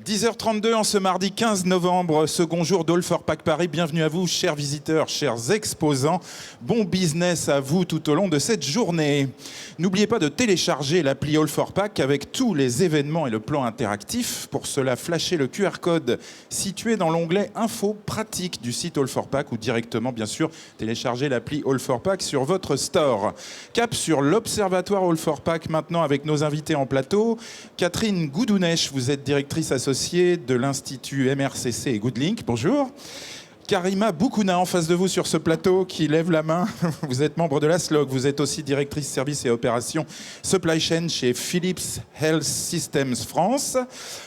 10h32 en ce mardi 15 novembre, second jour d'All for Pack Paris. Bienvenue à vous, chers visiteurs, chers exposants. Bon business à vous tout au long de cette journée. N'oubliez pas de télécharger l'appli All for Pack avec tous les événements et le plan interactif. Pour cela, flashez le QR code situé dans l'onglet Info pratique du site All for Pack ou directement, bien sûr, téléchargez l'appli All for Pack sur votre store. Cap sur l'Observatoire All for Pack maintenant avec nos invités en plateau. Catherine Goudounèche, vous êtes directrice associée de l'Institut MRCC et Goodlink. Bonjour. Karima Boukouna en face de vous sur ce plateau qui lève la main. Vous êtes membre de la SLOG, vous êtes aussi directrice services et opérations supply chain chez Philips Health Systems France.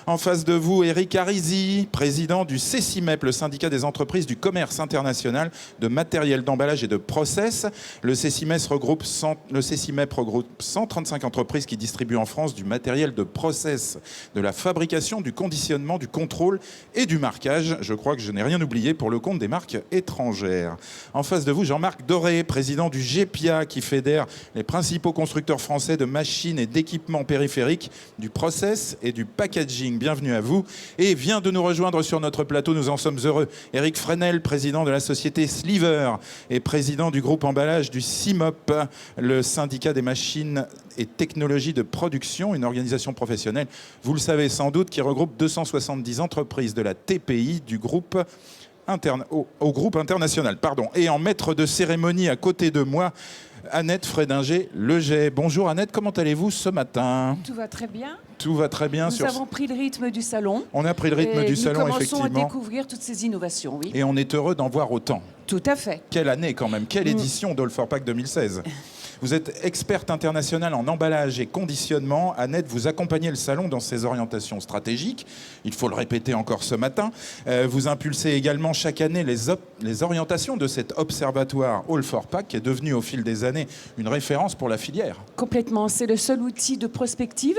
En face de vous, Eric Arizi, président du CECIMEP, le syndicat des entreprises du commerce international de matériel d'emballage et de process. Le CECIMEP regroupe 135 entreprises qui distribuent en France du matériel de process, de la fabrication, du conditionnement, du contrôle et du marquage. Je crois que je n'ai rien oublié pour le compte des marques étrangères. En face de vous, Jean-Marc Doré, président du GEPIA, qui fédère les principaux constructeurs français de machines et d'équipements périphériques, du process et du packaging. Bienvenue à vous. Et vient de nous rejoindre sur notre plateau, nous en sommes heureux, Éric Fresnel, président de la société Sliver et président du groupe emballage du CIMOP, le syndicat des machines et technologies de production, une organisation professionnelle, vous le savez sans doute, qui regroupe 270 entreprises de la TPI du groupe au groupe international. Et en maître de cérémonie à côté de moi, Annette Frédinger-Leget. Bonjour Annette, comment allez-vous ce matin? Tout va très bien. Tout va très bien. Nous avons pris le rythme du salon. On a pris le rythme du salon, effectivement. Nous commençons à découvrir toutes ces innovations, oui. Et on est heureux d'en voir autant. Tout à fait. Quelle année quand même, quelle édition d'All for Pack 2016. Vous êtes experte internationale en emballage et conditionnement. Annette, vous accompagnez le salon dans ses orientations stratégiques. Il faut le répéter encore ce matin. Vous impulsez également chaque année les orientations de cet observatoire All for Pack qui est devenu au fil des années une référence pour la filière. Complètement. C'est le seul outil de prospective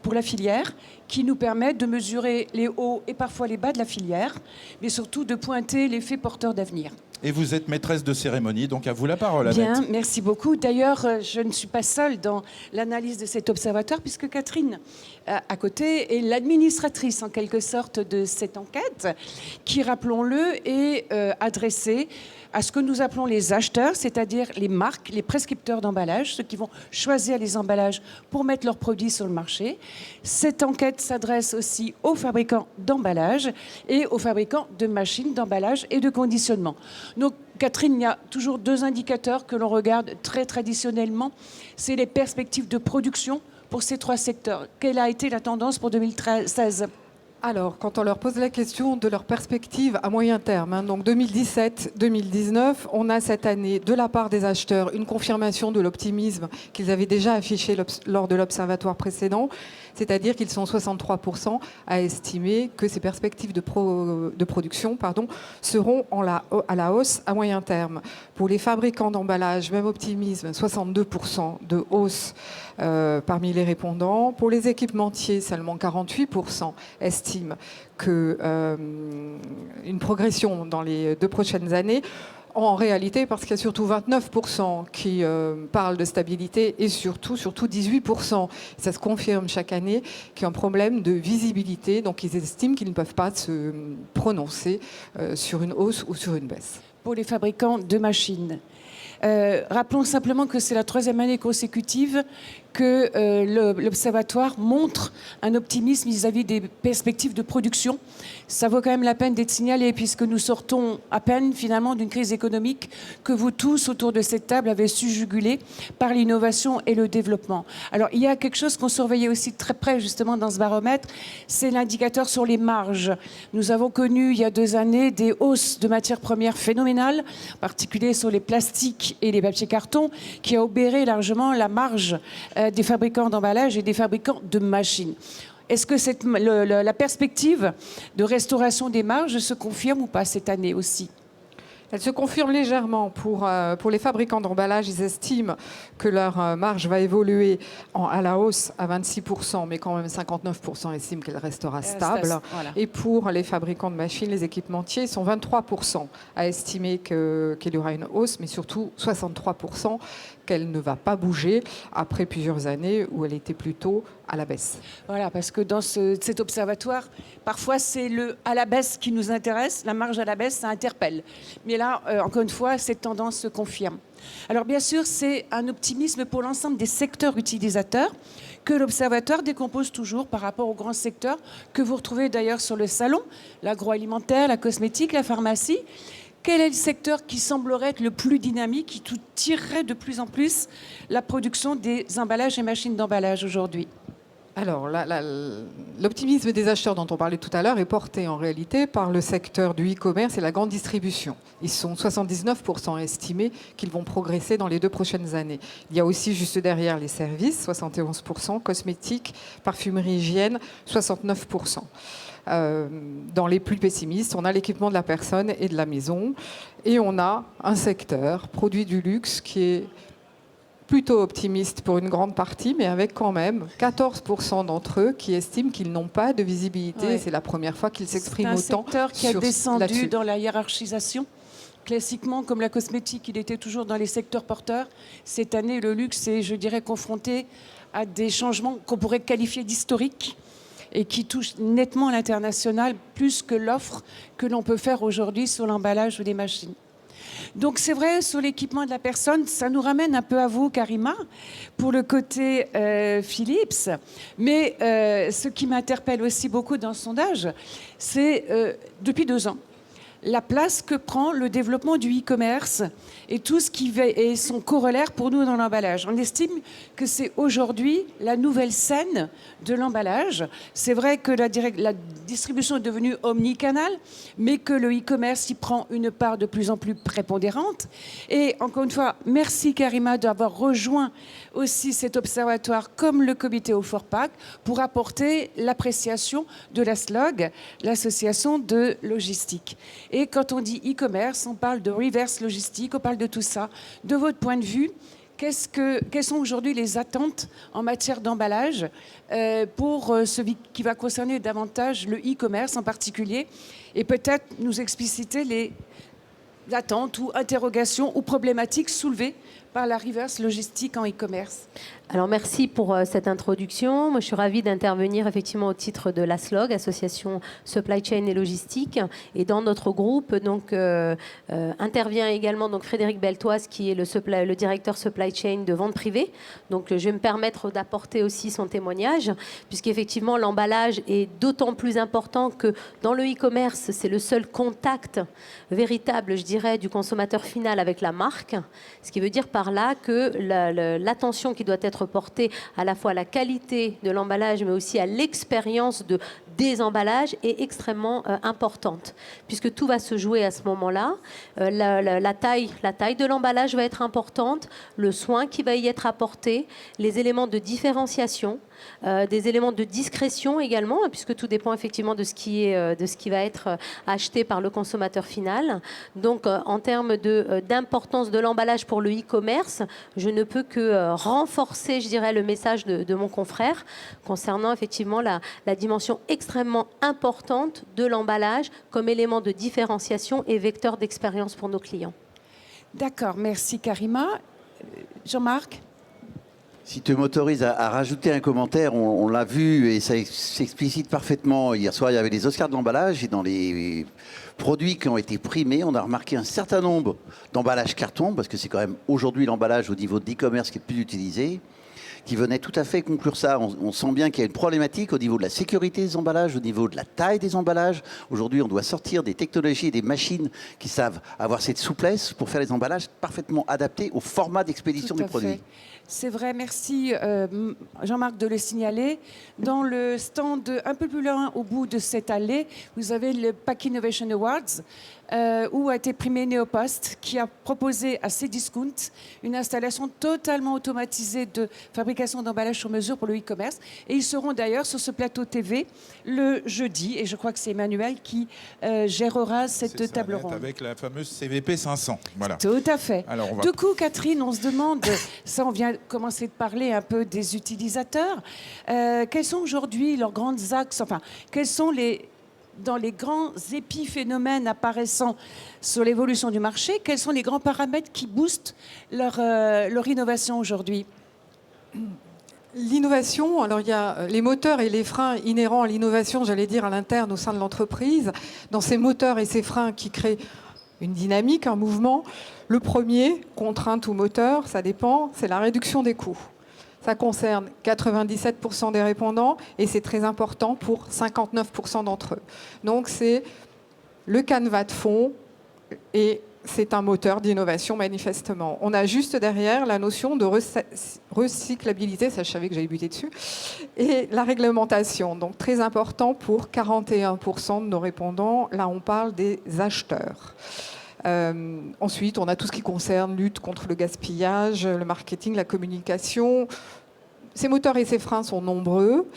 pour la filière qui nous permet de mesurer les hauts et parfois les bas de la filière, mais surtout de pointer les faits porteurs d'avenir. Et vous êtes maîtresse de cérémonie, donc à vous la parole, Annette. Bien, merci beaucoup. D'ailleurs, je ne suis pas seule dans l'analyse de cet observatoire, puisque Catherine, à côté, est l'administratrice, en quelque sorte, de cette enquête, qui, rappelons-le, est adressée à ce que nous appelons les acheteurs, c'est-à-dire les marques, les prescripteurs d'emballage, ceux qui vont choisir les emballages pour mettre leurs produits sur le marché. Cette enquête s'adresse aussi aux fabricants d'emballage et aux fabricants de machines d'emballage et de conditionnement. Donc, Catherine, il y a toujours deux indicateurs que l'on regarde très traditionnellement. C'est les perspectives de production pour ces trois secteurs. Quelle a été la tendance pour 2016 ? Alors, quand on leur pose la question de leur perspective à moyen terme, donc 2017-2019, on a cette année, de la part des acheteurs, une confirmation de l'optimisme qu'ils avaient déjà affiché lors de l'observatoire précédent, c'est-à-dire qu'ils sont 63% à estimer que ces perspectives de production seront à la hausse à moyen terme. Pour les fabricants d'emballage, même optimisme, 62% de hausse parmi les répondants. Pour les équipementiers, seulement 48% estiment une progression dans les 2 prochaines années. En réalité, parce qu'il y a surtout 29% qui parlent de stabilité et surtout 18%, ça se confirme chaque année, qui ont un problème de visibilité. Donc ils estiment qu'ils ne peuvent pas se prononcer sur une hausse ou sur une baisse. Pour les fabricants de machines, rappelons simplement que c'est la 3e année consécutive que l'Observatoire montre un optimisme vis-à-vis des perspectives de production. Ça vaut quand même la peine d'être signalé, puisque nous sortons à peine finalement d'une crise économique que vous tous autour de cette table avez su juguler par l'innovation et le développement. Alors il y a quelque chose qu'on surveillait aussi de très près justement dans ce baromètre, c'est l'indicateur sur les marges. Nous avons connu il y a 2 années des hausses de matières premières phénoménales, en particulier sur les plastiques et les papiers cartons, qui a obéré largement la marge des fabricants d'emballage et des fabricants de machines. Est-ce que la perspective de restauration des marges se confirme ou pas cette année aussi ? Elle se confirme légèrement pour les fabricants d'emballage. Ils estiment que leur marge va évoluer à la hausse à 26%, mais quand même 59% estiment qu'elle restera stable. Voilà. Et pour les fabricants de machines, les équipementiers, ils sont 23% à estimer qu'il y aura une hausse, mais surtout 63% qu'elle ne va pas bouger après plusieurs années où elle était plutôt à la baisse. Voilà, parce que dans cet observatoire, parfois c'est le à la baisse qui nous intéresse, la marge à la baisse, ça interpelle. Mais là, encore une fois, cette tendance se confirme. Alors bien sûr, c'est un optimisme pour l'ensemble des secteurs utilisateurs que l'Observatoire décompose toujours par rapport aux grands secteurs que vous retrouvez d'ailleurs sur le salon, l'agroalimentaire, la cosmétique, la pharmacie. Quel est le secteur qui semblerait être le plus dynamique, qui tirerait de plus en plus la production des emballages et machines d'emballage aujourd'hui ? Alors, l'optimisme des acheteurs dont on parlait tout à l'heure est porté en réalité par le secteur du e-commerce et la grande distribution. Ils sont 79% estimés qu'ils vont progresser dans les 2 prochaines années. Il y a aussi juste derrière les services, 71%, cosmétiques, parfumerie, hygiène, 69%. Dans les plus pessimistes, on a l'équipement de la personne et de la maison. Et on a un secteur, produit du luxe, qui est plutôt optimiste pour une grande partie, mais avec quand même 14% d'entre eux qui estiment qu'ils n'ont pas de visibilité. Ouais. C'est la première fois qu'ils s'expriment autant. C'est un secteur qui a descendu là-dessus. dans la hiérarchisation. Classiquement, comme la cosmétique, il était toujours dans les secteurs porteurs. Cette année, le luxe est, je dirais, confronté à des changements qu'on pourrait qualifier d'historiques et qui touchent nettement l'international plus que l'offre que l'on peut faire aujourd'hui sur l'emballage ou les machines. Donc c'est vrai, sur l'équipement de la personne, ça nous ramène un peu à vous, Karima, pour le côté Philips. Mais ce qui m'interpelle aussi beaucoup dans ce sondage, c'est depuis 2 ans, la place que prend le développement du e-commerce et tout ce qui est son corollaire pour nous dans l'emballage. On estime que c'est aujourd'hui la nouvelle scène de l'emballage. C'est vrai que la distribution est devenue omnicanal, mais que le e-commerce y prend une part de plus en plus prépondérante. Et encore une fois, merci Karima d'avoir rejoint aussi cet observatoire comme le comité au Forpac pour apporter l'appréciation de la SLOG, l'association de logistique. Et quand on dit e-commerce, on parle de reverse logistique, on parle de tout ça. De votre point de vue, quelles sont aujourd'hui les attentes en matière d'emballage pour celui qui va concerner davantage le e-commerce en particulier, et peut-être nous expliciter les attentes ou interrogations ou problématiques soulevées par la reverse logistique en e-commerce? Alors merci pour cette introduction. Moi, je suis ravie d'intervenir effectivement au titre de la SLOG, Association Supply Chain et Logistique. Et dans notre groupe, donc, intervient également donc, Frédéric Beltoise, qui est le directeur Supply Chain de vente privée. Donc je vais me permettre d'apporter aussi son témoignage, puisqu'effectivement l'emballage est d'autant plus important que dans le e-commerce, c'est le seul contact véritable, je dirais, du consommateur final avec la marque. Ce qui veut dire par là que l'attention qui doit être portée à la fois à la qualité de l'emballage, mais aussi à l'expérience des emballages est extrêmement importante, puisque tout va se jouer à ce moment-là. La taille de l'emballage va être importante, le soin qui va y être apporté, les éléments de différenciation, des éléments de discrétion également, puisque tout dépend effectivement de ce qui va être acheté par le consommateur final. Donc, en termes d'importance de l'emballage pour le e-commerce, je ne peux que renforcer, je dirais, le message de mon confrère concernant effectivement la dimension extrêmement importante de l'emballage comme élément de différenciation et vecteur d'expérience pour nos clients. D'accord, merci Karima. Jean-Marc ? Si tu m'autorises à rajouter un commentaire, on l'a vu et ça s'explicite parfaitement. Hier soir, il y avait les Oscars de l'emballage et dans les produits qui ont été primés, on a remarqué un certain nombre d'emballages carton, parce que c'est quand même aujourd'hui l'emballage au niveau de l'e-commerce qui est le plus utilisé, qui venait tout à fait conclure ça. On sent bien qu'il y a une problématique au niveau de la sécurité des emballages, au niveau de la taille des emballages. Aujourd'hui, on doit sortir des technologies et des machines qui savent avoir cette souplesse pour faire des emballages parfaitement adaptés au format d'expédition du produit. C'est vrai, merci Jean-Marc de le signaler. Dans le stand un peu plus loin au bout de cette allée, vous avez le Pack Innovation Awards où a été primé Neopost, qui a proposé à Cdiscount une installation totalement automatisée de fabrication d'emballage sur mesure pour le e-commerce. Et ils seront d'ailleurs sur ce plateau TV le jeudi. Et je crois que c'est Emmanuel qui gérera cette table ronde. Avec la fameuse CVP 500. Voilà. Tout à fait. Alors, on va... Du coup, Catherine, on se demande, ça on vient commencer de parler un peu des utilisateurs, quels sont aujourd'hui leurs grands axes, enfin, quels sont dans les grands épiphénomènes apparaissant sur l'évolution du marché, quels sont les grands paramètres qui boostent leur innovation aujourd'hui? L'innovation, alors il y a les moteurs et les freins inhérents à l'innovation, j'allais dire à l'interne au sein de l'entreprise. Dans ces moteurs et ces freins qui créent une dynamique, un mouvement, le premier, contrainte ou moteur, ça dépend, c'est la réduction des coûts. Ça concerne 97% des répondants et c'est très important pour 59% d'entre eux. Donc c'est le canevas de fond et c'est un moteur d'innovation manifestement. On a juste derrière la notion de recyclabilité, ça je savais que j'allais buter dessus, et la réglementation. Donc très important pour 41% de nos répondants. Là on parle des acheteurs. Ensuite, on a tout ce qui concerne lutte contre le gaspillage, le marketing, la communication. Ces moteurs et ces freins sont nombreux.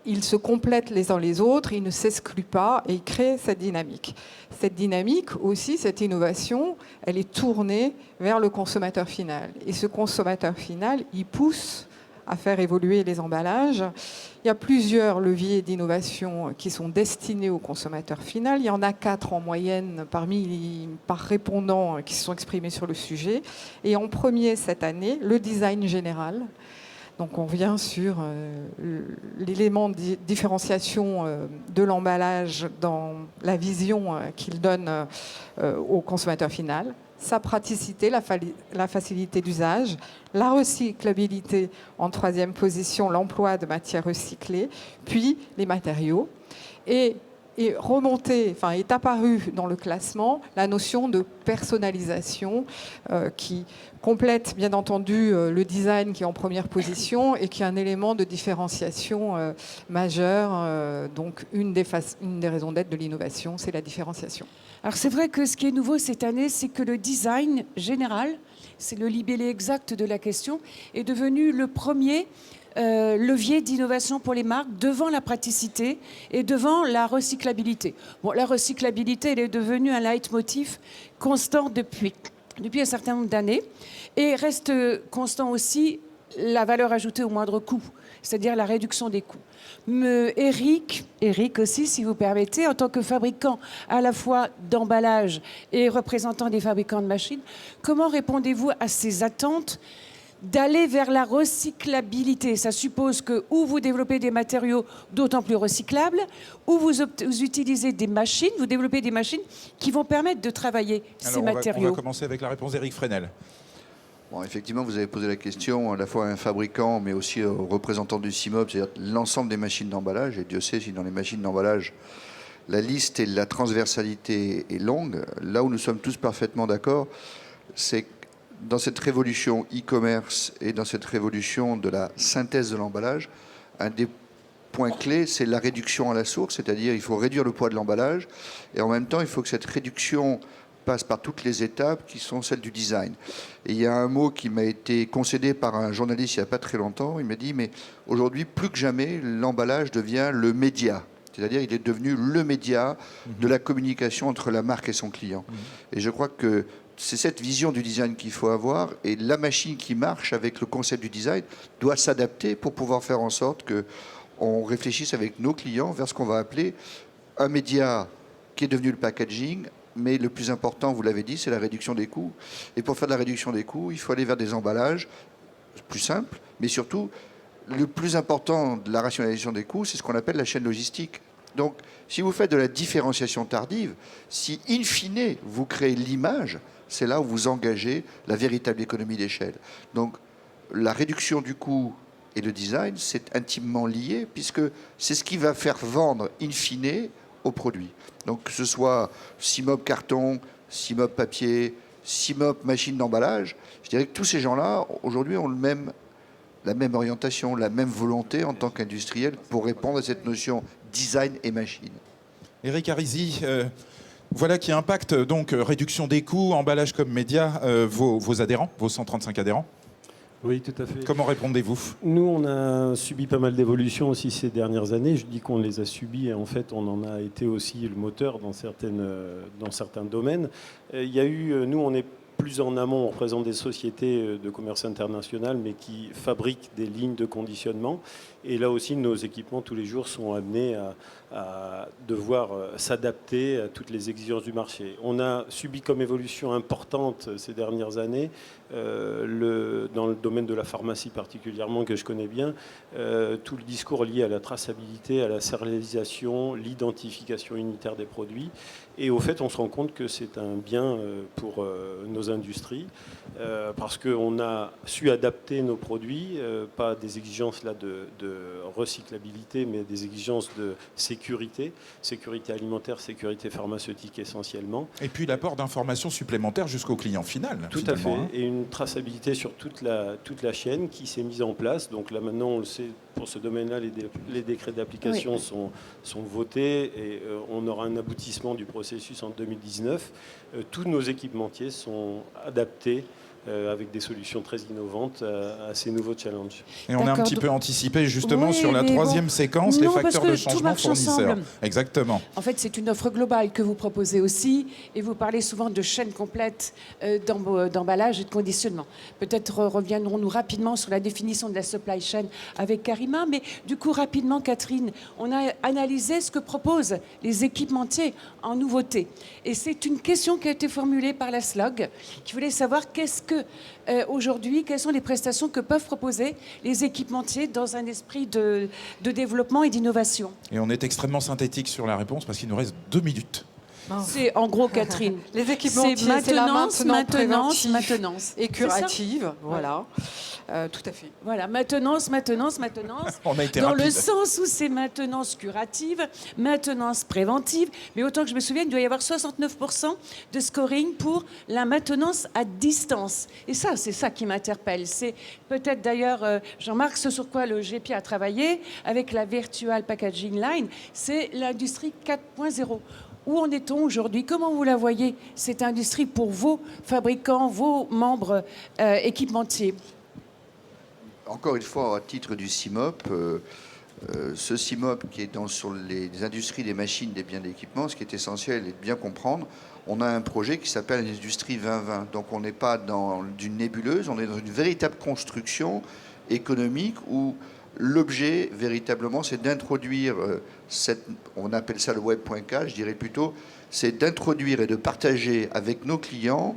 Ils se complètent les uns les autres, ils ne s'excluent pas et ils créent cette dynamique. Cette dynamique aussi, cette innovation, elle est tournée vers le consommateur final. Et ce consommateur final, il pousse à faire évoluer les emballages. Il y a plusieurs leviers d'innovation qui sont destinés au consommateur final. Il y en a 4 en moyenne par répondant qui se sont exprimés sur le sujet. Et en premier cette année, le design général. Donc on revient sur l'élément de différenciation de l'emballage dans la vision qu'il donne au consommateur final. Sa praticité, la facilité d'usage, la recyclabilité en 3e position, l'emploi de matières recyclées, puis les matériaux. Et est apparue dans le classement la notion de personnalisation qui complète bien entendu le design qui est en première position et qui est un élément de différenciation majeur. Donc une des raisons d'être de l'innovation, c'est la différenciation. Alors c'est vrai que ce qui est nouveau cette année, c'est que le design général, c'est le libellé exact de la question, est devenu le premier levier d'innovation pour les marques devant la praticité et devant la recyclabilité. Bon, la recyclabilité, elle est devenue un leitmotiv constant depuis un certain nombre d'années et reste constant aussi la valeur ajoutée au moindre coût, c'est-à-dire la réduction des coûts. Eric aussi, si vous permettez, en tant que fabricant à la fois d'emballage et représentant des fabricants de machines, comment répondez-vous à ces attentes d'aller vers la recyclabilité? Ça suppose que ou vous développez des matériaux d'autant plus recyclables, ou vous utilisez des machines, vous développez des machines qui vont permettre de travailler ces matériaux. On va commencer avec la réponse d'Éric Fresnel. Bon, effectivement, vous avez posé la question à la fois à un fabricant, mais aussi aux représentants du CIMOB, c'est-à-dire l'ensemble des machines d'emballage. Et Dieu sait si dans les machines d'emballage, la liste et la transversalité est longue. Là où nous sommes tous parfaitement d'accord, c'est que dans cette révolution e-commerce et dans cette révolution de la synthèse de l'emballage, un des points clés, c'est la réduction à la source, c'est-à-dire il faut réduire le poids de l'emballage et en même temps, il faut que cette réduction passe par toutes les étapes qui sont celles du design. Et il y a un mot qui m'a été concédé par un journaliste il n'y a pas très longtemps. Il m'a dit, mais aujourd'hui, plus que jamais, l'emballage devient le média. C'est-à-dire il est devenu le média de la communication entre la marque et son client. Et je crois que c'est cette vision du design qu'il faut avoir. Et la machine qui marche avec le concept du design doit s'adapter pour pouvoir faire en sorte qu'on réfléchisse avec nos clients vers ce qu'on va appeler un média qui est devenu le packaging. Mais le plus important, vous l'avez dit, c'est la réduction des coûts. Et pour faire de la réduction des coûts, il faut aller vers des emballages plus simples. Mais surtout, le plus important de la rationalisation des coûts, c'est ce qu'on appelle la chaîne logistique. Donc, si vous faites de la différenciation tardive, si in fine, vous créez l'image, c'est là où vous engagez la véritable économie d'échelle. Donc, la réduction du coût et le design, c'est intimement lié, puisque c'est ce qui va faire vendre in fine au produit. Donc que ce soit CIMOB carton, CIMOB papier, CIMOB machine d'emballage, je dirais que tous ces gens-là, aujourd'hui, ont la même orientation, la même volonté en tant qu'industriel pour répondre à cette notion design et machine. Éric Arizy, Voilà qui impacte donc réduction des coûts, emballage comme média, vos adhérents, vos 135 adhérents. Oui, tout à fait. Comment répondez-vous? Nous, on a subi pas mal d'évolutions aussi ces dernières années. Je dis qu'on les a subies et en fait, on en a été aussi le moteur dans certains domaines. Il y a eu, nous, on est plus en amont, on représente des sociétés de commerce international, mais qui fabriquent des lignes de conditionnement. Et là aussi, nos équipements, tous les jours, sont amenés à devoir s'adapter à toutes les exigences du marché. On a subi comme évolution importante ces dernières années, dans le domaine de la pharmacie particulièrement, que je connais bien, tout le discours lié à la traçabilité, à la sérialisation, l'identification unitaire des produits. Et au fait, on se rend compte que c'est un bien pour nos industries, parce qu'on a su adapter nos produits, pas des exigences là de recyclabilité, mais des exigences de sécurité alimentaire, sécurité pharmaceutique essentiellement. Et puis l'apport d'informations supplémentaires jusqu'au client final. Tout à fait. Et une traçabilité sur toute la chaîne qui s'est mise en place. Donc là maintenant, on le sait, pour ce domaine-là, les décrets d'application sont votés et on aura un aboutissement du processus en 2019. Tous nos équipementiers sont adaptés avec des solutions très innovantes à ces nouveaux challenges. Et on a un petit peu anticipé justement Oui, sur la mais troisième séquence, les non, parce facteurs que de tout changement marche fournisseurs. ensemble. Exactement. En fait, c'est une offre globale que vous proposez aussi, et vous parlez souvent de chaîne complète d'emballage et de conditionnement. Peut-être reviendrons-nous rapidement sur la définition de la supply chain avec Karima, mais du coup, rapidement, Catherine, on a analysé ce que proposent les équipementiers en nouveauté. Et c'est une question qui a été formulée par la SLOG, qui voulait savoir qu'est-ce que aujourd'hui, quelles sont les prestations que peuvent proposer les équipementiers dans un esprit de développement et d'innovation. Et on est extrêmement synthétique sur la réponse parce qu'il nous reste 2 minutes. C'est en gros, Catherine. Les équipementiers, c'est la maintenance, préventive maintenance. et C'est curative. Voilà. Tout à fait. Voilà, maintenance. On a été dans rapide. le sens où c'est maintenance curative, maintenance préventive. Mais autant que je me souvienne, il doit y avoir 69% de scoring pour la maintenance à distance. Et ça, c'est ça qui m'interpelle. C'est peut-être d'ailleurs, Jean-Marc, ce sur quoi le GP a travaillé avec la Virtual Packaging Line, c'est l'industrie 4.0. Où en est-on aujourd'hui? Comment vous la voyez, cette industrie, pour vos fabricants, vos membres équipementiers? Encore une fois, à titre du CIMOP, ce CIMOP qui est sur les industries des machines, des biens d'équipement, ce qui est essentiel est de bien comprendre, on a un projet qui s'appelle l'Industrie 2020. Donc on n'est pas dans une nébuleuse, on est dans une véritable construction économique où l'objet, véritablement, c'est d'introduire, on appelle ça le Web.4, je dirais plutôt, c'est d'introduire et de partager avec nos clients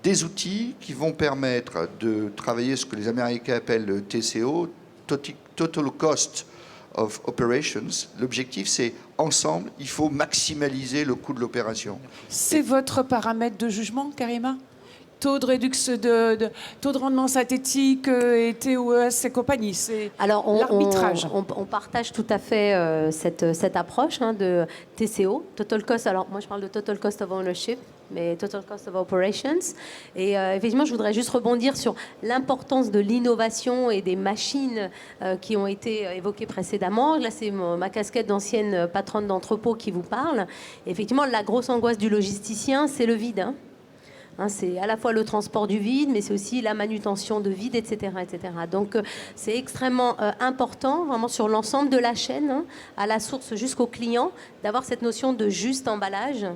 des outils qui vont permettre de travailler ce que les Américains appellent le TCO, Total Cost of Operations. L'objectif, c'est ensemble, il faut maximaliser le coût de l'opération. C'est votre paramètre de jugement, Karima? Taux de réduction taux de rendement synthétique et TOES et compagnie, c'est l'arbitrage. On partage tout à fait cette approche de TCO, Total Cost. Alors moi je parle de Total Cost of Ownership, mais Total Cost of Operations. Et effectivement, je voudrais juste rebondir sur l'importance de l'innovation et des machines qui ont été évoquées précédemment. Là, c'est ma casquette d'ancienne patronne d'entrepôt qui vous parle. Et effectivement, la grosse angoisse du logisticien, c'est le vide. C'est à la fois le transport du vide, mais c'est aussi la manutention de vide, etc. etc. Donc, c'est extrêmement important, vraiment sur l'ensemble de la chaîne, à la source jusqu'au client, d'avoir cette notion de juste emballage,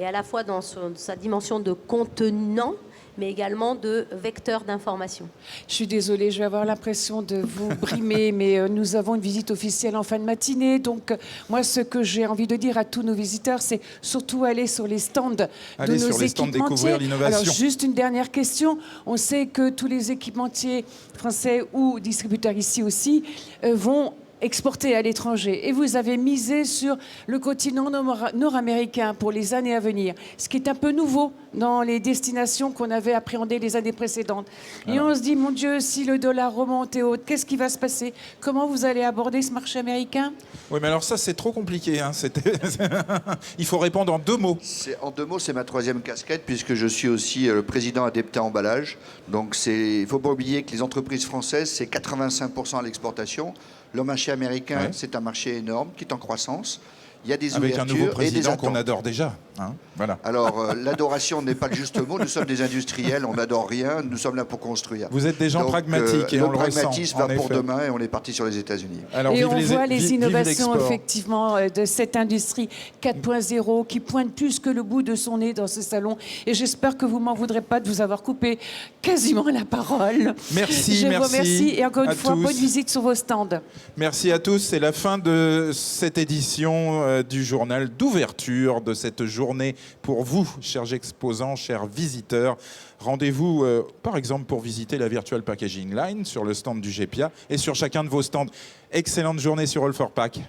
et à la fois dans sa dimension de contenant, mais également de vecteur d'information. Je suis désolée, je vais avoir l'impression de vous brimer, mais nous avons une visite officielle en fin de matinée. Donc, moi, ce que j'ai envie de dire à tous nos visiteurs, c'est surtout aller sur les stands de Allez nos sur les stands, équipementiers. découvrir l'innovation. Alors, juste une dernière question. On sait que tous les équipementiers français ou distributeurs ici aussi vont exporter à l'étranger. Et vous avez misé sur le continent nord-américain pour les années à venir, ce qui est un peu nouveau dans les destinations qu'on avait appréhendées les années précédentes. Et on se dit, mon Dieu, si le dollar remonte et autres, qu'est-ce qui va se passer? Comment vous allez aborder ce marché américain? Oui, mais alors ça, c'est trop compliqué. Il faut répondre en 2 mots. En 2 mots, c'est ma 3e casquette, puisque je suis aussi le président Adepta Emballage. Donc, il ne faut pas oublier que les entreprises françaises, c'est 85% à l'exportation. Le marché américain, c'est un marché énorme qui est en croissance. Il y a des Avec un nouveau ouvertures et des président qu'on attentes. adore déjà. Hein, voilà. Alors, l'adoration n'est pas le juste mot. Nous sommes des industriels, on n'adore rien. Nous sommes là pour construire. Vous êtes des gens Donc, pragmatiques et on le ressent. Le pragmatisme en va pour effet. demain et on est parti sur les États-Unis. Alors, Et vive on voit les vive innovations, l'export. effectivement, de cette industrie 4.0 qui pointe plus que le bout de son nez dans ce salon. Et j'espère que vous m'en voudrez pas de vous avoir coupé quasiment la parole. Merci, Je vous merci remercie. Et encore une à fois, tous. bonne visite sur vos stands. Merci à tous. C'est la fin de cette édition du journal d'ouverture de cette journée pour vous, chers exposants, chers visiteurs. Rendez-vous, par exemple, pour visiter la Virtual Packaging Line sur le stand du GEPIA et sur chacun de vos stands. Excellente journée sur All for Pack.